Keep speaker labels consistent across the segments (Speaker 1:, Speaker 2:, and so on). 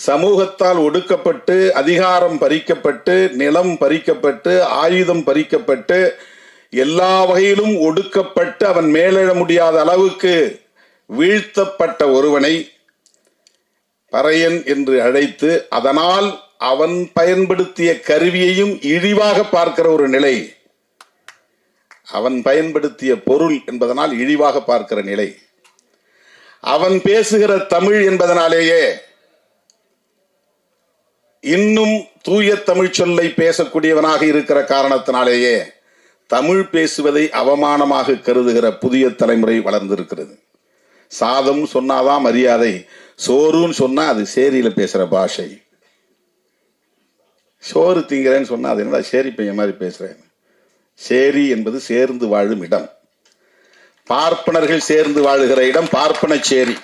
Speaker 1: சமூகத்தால் ஒடுக்கப்பட்டு, அதிகாரம் பறிக்கப்பட்டு, நிலம் பறிக்கப்பட்டு, ஆயுதம் பறிக்கப்பட்டு, எல்லா வகையிலும் ஒடுக்கப்பட்டு அவன் மேலெழ முடியாத அளவுக்கு வீழ்த்தப்பட்ட ஒருவனை பறையன் என்று அழைத்து, அதனால் அவன் பயன்படுத்திய கருவியையும் இழிவாக பார்க்கிற ஒரு நிலை, அவன் பயன்படுத்திய பொருள் என்பதனால் இழிவாக பார்க்கிற நிலை, அவன் பேசுகிற தமிழ் என்பதனாலேயே இன்னும் தூய தமிழ் சொல்லை பேசக்கூடியவனாக இருக்கிற காரணத்தினாலேயே தமிழ் பேசுவதை அவமானமாக கருதுகிற புதிய தலைமுறை வளர்ந்திருக்கிறது. சாதம் சொன்னாதான் மரியாதை, சோறுன்னு சொன்னா அது சேரியில பேசுற பாஷை. சோறு திங்கிறேன்னு சொன்னா அது என்னடா சேரி பையன் மாதிரி பேசுறேன். சேரி என்பது சேர்ந்து வாழும் இடம். பார்ப்பனர்கள் சேர்ந்து வாழுகிற இடம் பார்ப்பன சேரி,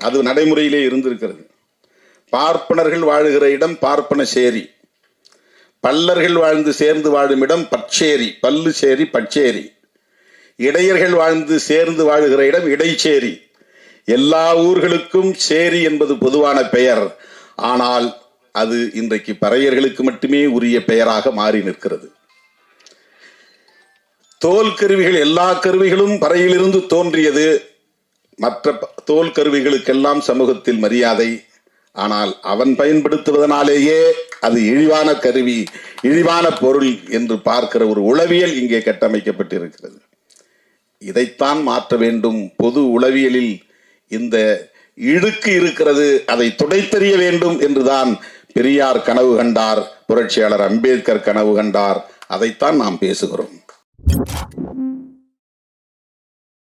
Speaker 1: அது நடைமுறையிலே இருந்திருக்கிறது. பார்ப்பனர்கள் வாழுகிற இடம் பார்ப்பன சேரி. பல்லர்கள் வாழ்ந்து சேர்ந்து வாழும் இடம் பச்சேரி, பல்லு சேரி பச்சேரி. இடையர்கள் வாழ்ந்து சேர்ந்து வாழுகிற இடம் இடைச்சேரி. எல்லா ஊர்களுக்கும் சேரி என்பது பொதுவான பெயர். ஆனால் அது இன்றைக்கு பறையர்களுக்கு மட்டுமே உரிய பெயராக மாறி நிற்கிறது. தோல் கருவிகள், எல்லா கருவிகளும் பறையிலிருந்து தோன்றியது. மற்ற தோல் கருவிகளுக்கெல்லாம் சமூகத்தில் மரியாதை. ஆனால் அவன் பயன்படுத்துவதனாலேயே அது இழிவான கருவி, இழிவான பொருள் என்று பார்க்கிற ஒரு உளவியல் இங்கே கட்டமைக்கப்பட்டிருக்கிறது. இதைத்தான் மாற்ற வேண்டும். பொது உளவியலில் இந்த இழுக்கு இருக்கிறது, அதை துடைத்தெறிய வேண்டும் என்றுதான் பெரியார் கனவு கண்டார், புரட்சியாளர் அம்பேத்கர் கனவு கண்டார். அதைத்தான் நாம் பேசுகிறோம்.